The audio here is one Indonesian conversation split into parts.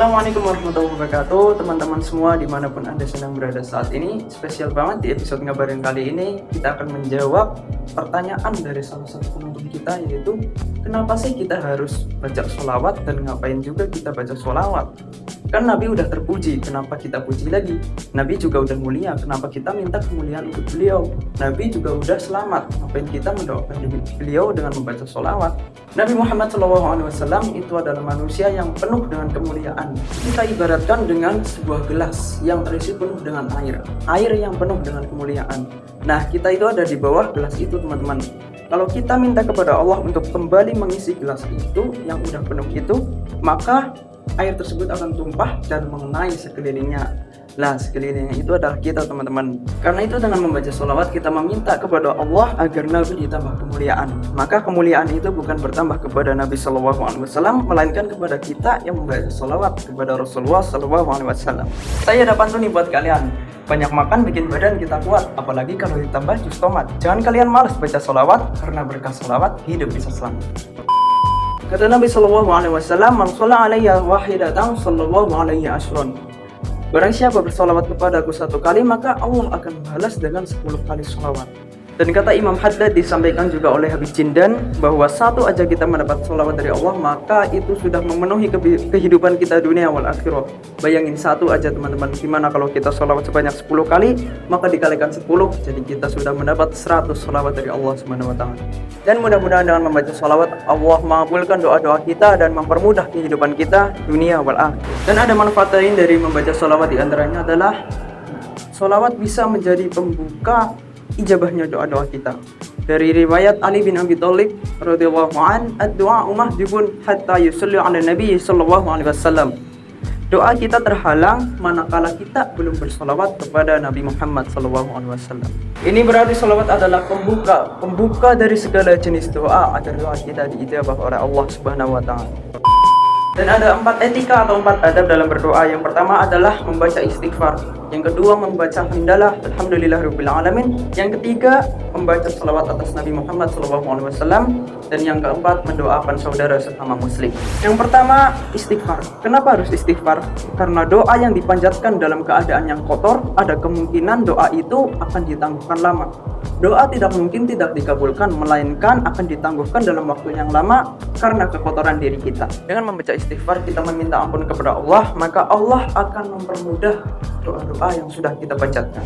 Assalamualaikum warahmatullahi wabarakatuh, teman-teman semua dimanapun Anda sedang berada saat ini. Spesial banget di episode ngabarin kali ini kita akan menjawab pertanyaan dari salah satu penonton kita, yaitu kenapa sih kita harus baca sholawat dan ngapain juga kita baca sholawat? Kan Nabi udah terpuji, kenapa kita puji lagi? Nabi juga udah mulia, kenapa kita minta kemuliaan untuk beliau? Nabi juga udah selamat, ngapain kita mendoakan beliau dengan membaca sholawat? Nabi Muhammad SAW itu adalah manusia yang penuh dengan kemuliaan. Kita ibaratkan dengan sebuah gelas yang terisi penuh dengan air yang penuh dengan kemuliaan. Nah, kita itu ada di bawah gelas itu, teman-teman. Kalau kita minta kepada Allah untuk kembali mengisi gelas itu yang udah penuh itu, maka air tersebut akan tumpah dan mengenai sekelilingnya. Nah, sekelilingnya itu adalah kita, teman-teman. Karena itu dengan membaca sholawat kita meminta kepada Allah agar Nabi ditambah kemuliaan. Maka kemuliaan itu bukan bertambah kepada Nabi SAW, melainkan kepada kita yang membaca sholawat kepada Rasulullah SAW. Saya ada pantun nih buat kalian. Banyak makan bikin badan kita kuat, apalagi kalau ditambah jus tomat. Jangan kalian malas baca sholawat, karena berkah sholawat hidup bisa selamat. Kata Nabi SAW, "Man sholla alayya wahidatan sallallahu alaihi asyran." Barang siapa bersolawat kepadaku satu kali, maka Allah akan balas dengan 10 kali solawat. Dan kata Imam Haddad, disampaikan juga oleh Habib Jindan, bahwa satu aja kita mendapat solawat dari Allah, maka itu sudah memenuhi kehidupan kita dunia wal akhirah. Bayangin satu aja, teman-teman, gimana kalau kita solawat sebanyak 10 kali, maka dikalikan 10, jadi kita sudah mendapat 100 solawat dari Allah SWT. Dan mudah-mudahan dengan membaca solawat, Allah mengabulkan doa-doa kita dan mempermudah kehidupan kita dunia wal akhirah. Dan ada manfaat lain dari membaca solawat, diantaranya adalah solawat bisa menjadi pembuka ijabahnya doa-doa kita. Dari riwayat Ali bin Abi Thalib radhiyallahu an, ad-du'a mahjubun hatta yusalli 'ala nabi sallallahu alaihi wasallam. Doa kita terhalang manakala kita belum bersolawat kepada Nabi Muhammad sallallahu alaihi wasallam. Ini berarti solawat adalah pembuka dari segala jenis doa agar doa kita diijabah oleh Allah Subhanahu wa taala. Dan ada 4 etika atau 4 adab dalam berdoa. Yang pertama adalah membaca istighfar. Yang kedua membaca hamdalah, alhamdulillahirabbil alamin. Yang ketiga membaca salawat atas Nabi Muhammad SAW. Dan yang keempat mendoakan saudara sesama muslim. Yang pertama istighfar. Kenapa harus istighfar? Karena doa yang dipanjatkan dalam keadaan yang kotor, ada kemungkinan doa itu akan ditangguhkan lama. Doa tidak mungkin tidak dikabulkan, melainkan akan ditangguhkan dalam waktu yang lama karena kekotoran diri kita. Dengan membaca istighfar kita meminta ampun kepada Allah, maka Allah akan mempermudah doa-doa yang sudah kita panjatkan.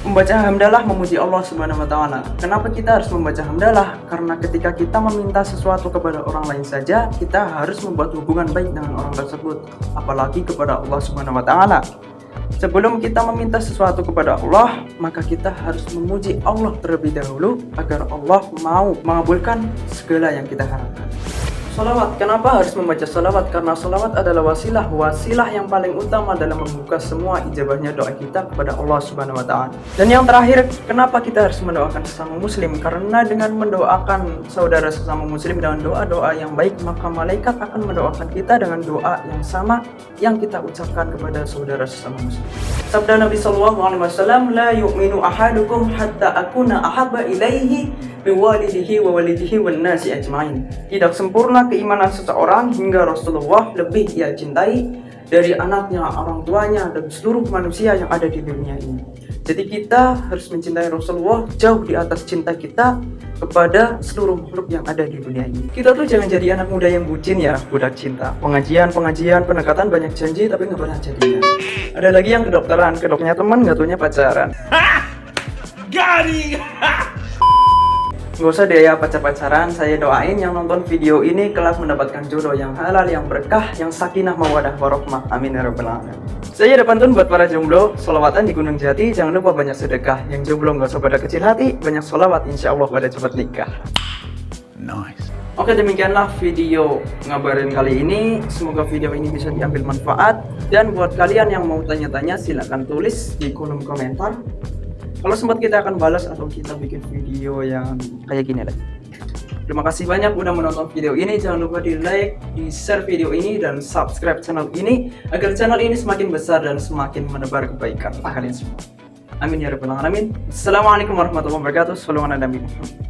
Membaca hamdalah memuji Allah Subhanahu wa taala. Kenapa kita harus membaca hamdalah? Karena ketika kita meminta sesuatu kepada orang lain saja, kita harus membuat hubungan baik dengan orang tersebut, apalagi kepada Allah Subhanahu wa taala. Sebelum kita meminta sesuatu kepada Allah, maka kita harus memuji Allah terlebih dahulu agar Allah mau mengabulkan segala yang kita harapkan. Salawat. Kenapa harus membaca salawat? Karena salawat adalah wasilah yang paling utama dalam membuka semua ijabahnya doa kita kepada Allah Subhanahu wa taala. Dan yang terakhir, kenapa kita harus mendoakan sesama muslim? Karena dengan mendoakan saudara sesama muslim dengan doa-doa yang baik, maka malaikat akan mendoakan kita dengan doa yang sama yang kita ucapkan kepada saudara sesama muslim. Sabda Nabi sallallahu alaihi wasallam, "La yu'minu ahadukum hatta akuna ahabba ilaihi biwalidihi wa walidihi wan nasi ajmain." Tidak sempurna keimanan seseorang hingga Rasulullah lebih ia cintai dari anaknya, orang tuanya, dan seluruh manusia yang ada di dunia ini. Jadi kita harus mencintai Rasulullah jauh di atas cinta kita kepada seluruh makhluk yang ada di dunia ini. Kita tuh jangan jadi anak muda yang bucin ya, budak cinta. Pengajian, pendekatan, banyak janji tapi nggak pernah jadinya. Ada lagi yang kedokteran teman, nggak taunya pacaran. Garing. Gak usah deh ya pacar-pacaran, saya doain yang nonton video ini kelak mendapatkan jodoh yang halal, yang berkah, yang sakinah mawadah warahmah. Amin ya rabbal alamin. Saya ada pantun buat para jomblo, sholawatan di Gunung Jati, jangan lupa banyak sedekah. Yang jomblo gak usah pada kecil hati, banyak sholawat, insya Allah pada cepat nikah. Nice. Oke, demikianlah video ngabarin kali ini. Semoga video ini bisa diambil manfaat. Dan buat kalian yang mau tanya-tanya, silahkan tulis di kolom komentar. Kalau sempat kita akan balas atau kita bikin video yang kayak gini lagi. Terima kasih banyak udah menonton video ini. Jangan lupa di like, di share video ini, dan subscribe channel ini agar channel ini semakin besar dan semakin menebar kebaikan kalian semua. Amin ya rabbal alamin. Assalamualaikum warahmatullahi wabarakatuh. Sallallahu alaihi wasallam.